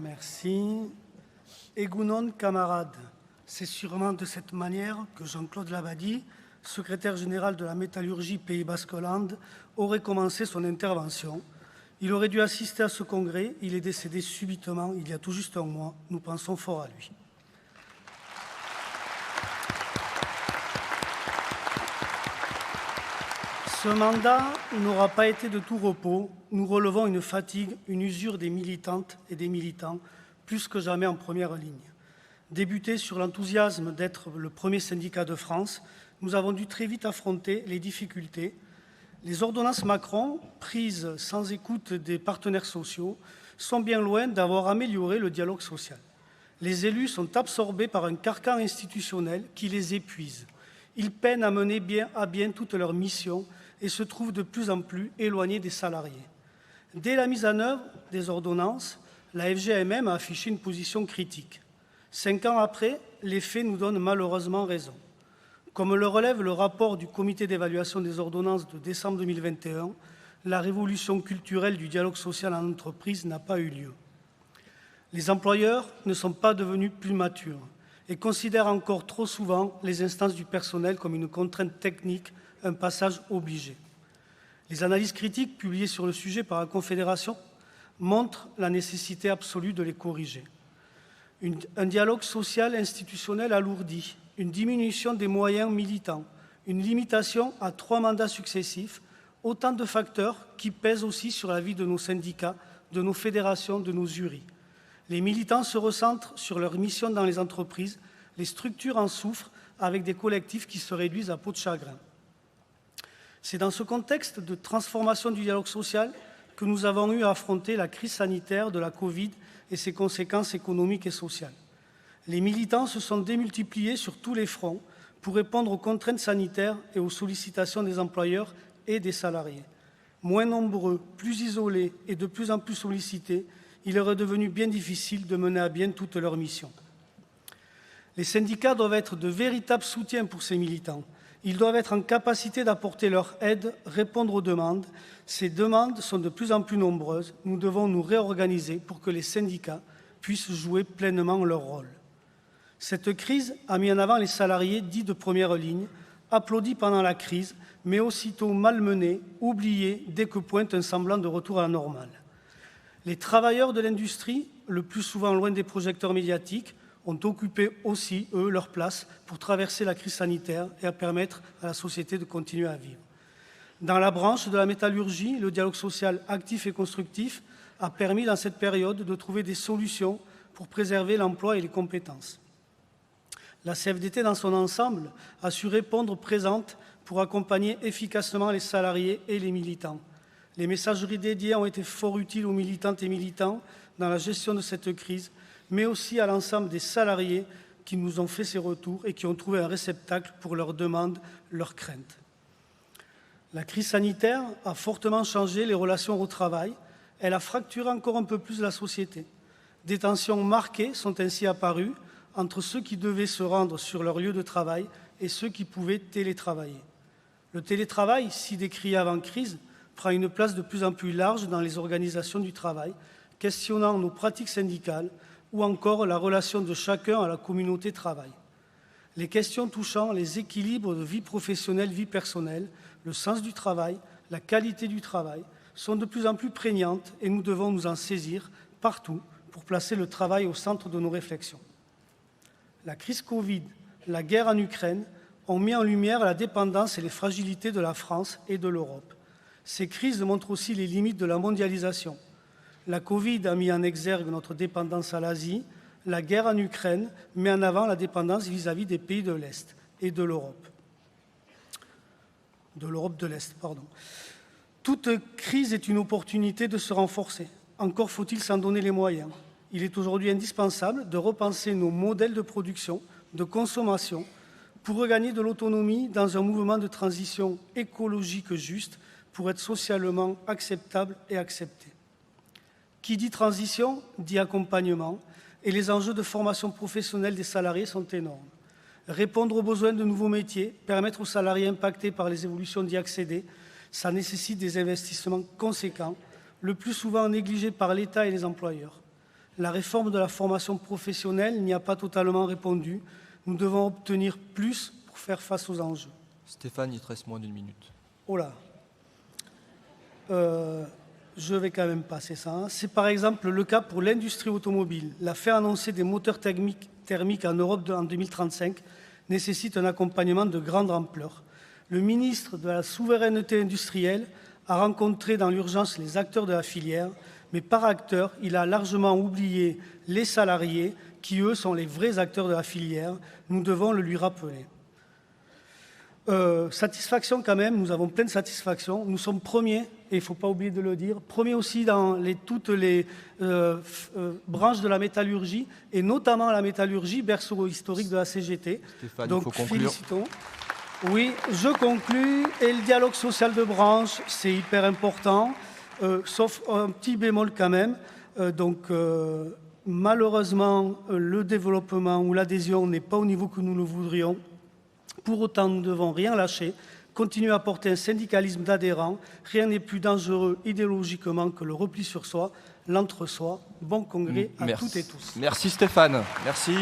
Merci. Egounon, camarades, c'est sûrement de cette manière que Jean-Claude Labadie, secrétaire général de la métallurgie Pays Basque-Land, aurait commencé son intervention. Il aurait dû assister à ce congrès. Il est décédé subitement il y a tout juste un mois. Nous pensons fort à lui. Ce mandat n'aura pas été de tout repos. Nous relevons une fatigue, une usure des militantes et des militants, plus que jamais en première ligne. Débuté sur l'enthousiasme d'être le premier syndicat de France, nous avons dû très vite affronter les difficultés. Les ordonnances Macron, prises sans écoute des partenaires sociaux, sont bien loin d'avoir amélioré le dialogue social. Les élus sont absorbés par un carcan institutionnel qui les épuise. Ils peinent à mener à bien toute leur mission et se trouvent de plus en plus éloignés des salariés. Dès la mise en œuvre des ordonnances, la FGMM a affiché une position critique. 5 ans après, les faits nous donnent malheureusement raison. Comme le relève le rapport du comité d'évaluation des ordonnances de décembre 2021, la révolution culturelle du dialogue social en entreprise n'a pas eu lieu. Les employeurs ne sont pas devenus plus matures et considèrent encore trop souvent les instances du personnel comme une contrainte technique, un passage obligé. Les analyses critiques publiées sur le sujet par la Confédération montrent la nécessité absolue de les corriger. Un dialogue social institutionnel alourdi, une diminution des moyens militants, une limitation à 3 mandats successifs, autant de facteurs qui pèsent aussi sur la vie de nos syndicats, de nos fédérations, de nos jurys. Les militants se recentrent sur leur mission dans les entreprises, les structures en souffrent avec des collectifs qui se réduisent à peau de chagrin. C'est dans ce contexte de transformation du dialogue social que nous avons eu à affronter la crise sanitaire de la Covid et ses conséquences économiques et sociales. Les militants se sont démultipliés sur tous les fronts pour répondre aux contraintes sanitaires et aux sollicitations des employeurs et des salariés. Moins nombreux, plus isolés et de plus en plus sollicités, il leur est devenu bien difficile de mener à bien toute leur mission. Les syndicats doivent être de véritables soutiens pour ces militants. Ils doivent être en capacité d'apporter leur aide, répondre aux demandes. Ces demandes sont de plus en plus nombreuses. Nous devons nous réorganiser pour que les syndicats puissent jouer pleinement leur rôle. Cette crise a mis en avant les salariés dits de première ligne, applaudis pendant la crise, mais aussitôt malmenés, oubliés dès que pointe un semblant de retour à la normale. Les travailleurs de l'industrie, le plus souvent loin des projecteurs médiatiques, ont occupé aussi, eux, leur place pour traverser la crise sanitaire et à permettre à la société de continuer à vivre. Dans la branche de la métallurgie, le dialogue social actif et constructif a permis, dans cette période, de trouver des solutions pour préserver l'emploi et les compétences. La CFDT, dans son ensemble, a su répondre présente pour accompagner efficacement les salariés et les militants. Les messageries dédiées ont été fort utiles aux militantes et militants dans la gestion de cette crise, mais aussi à l'ensemble des salariés qui nous ont fait ces retours et qui ont trouvé un réceptacle pour leurs demandes, leurs craintes. La crise sanitaire a fortement changé les relations au travail. Elle a fracturé encore un peu plus la société. Des tensions marquées sont ainsi apparues entre ceux qui devaient se rendre sur leur lieu de travail et ceux qui pouvaient télétravailler. Le télétravail, si décrié avant crise, prend une place de plus en plus large dans les organisations du travail, questionnant nos pratiques syndicales, ou encore la relation de chacun à la communauté travail. Les questions touchant les équilibres de vie professionnelle, vie personnelle, le sens du travail, la qualité du travail, sont de plus en plus prégnantes et nous devons nous en saisir partout pour placer le travail au centre de nos réflexions. La crise Covid, la guerre en Ukraine ont mis en lumière la dépendance et les fragilités de la France et de l'Europe. Ces crises montrent aussi les limites de la mondialisation. La Covid a mis en exergue notre dépendance à l'Asie. La guerre en Ukraine met en avant la dépendance vis-à-vis des pays de l'Est et de l'Europe. De l'Europe de l'Est, pardon. Toute crise est une opportunité de se renforcer. Encore faut-il s'en donner les moyens. Il est aujourd'hui indispensable de repenser nos modèles de production, de consommation, pour regagner de l'autonomie dans un mouvement de transition écologique juste, pour être socialement acceptable et accepté. Qui dit transition, dit accompagnement, et les enjeux de formation professionnelle des salariés sont énormes. Répondre aux besoins de nouveaux métiers, permettre aux salariés impactés par les évolutions d'y accéder, ça nécessite des investissements conséquents, le plus souvent négligés par l'État et les employeurs. La réforme de la formation professionnelle n'y a pas totalement répondu. Nous devons obtenir plus pour faire face aux enjeux. Stéphane, il te reste moins d'une minute. Oh là, je vais quand même passer ça. Hein. C'est par exemple le cas pour l'industrie automobile. L'affaire annoncée des moteurs thermiques en Europe en 2035 nécessite un accompagnement de grande ampleur. Le ministre de la Souveraineté industrielle a rencontré dans l'urgence les acteurs de la filière, mais par acteurs, il a largement oublié les salariés qui, eux, sont les vrais acteurs de la filière. Nous devons le lui rappeler. Satisfaction quand même, nous avons plein de satisfaction. Nous sommes premiers, et il ne faut pas oublier de le dire, premiers aussi dans toutes les branches de la métallurgie, et notamment la métallurgie, berceau historique de la CGT. Stéphane, donc il faut conclure. Félicitons. Oui, je conclus. Et le dialogue social de branche, c'est hyper important, sauf un petit bémol quand même. Malheureusement, le développement ou l'adhésion n'est pas au niveau que nous le voudrions. Pour autant, nous ne devons rien lâcher, continuer à porter un syndicalisme d'adhérents. Rien n'est plus dangereux idéologiquement que le repli sur soi, l'entre-soi. Bon congrès à toutes et tous. Merci Stéphane. Merci.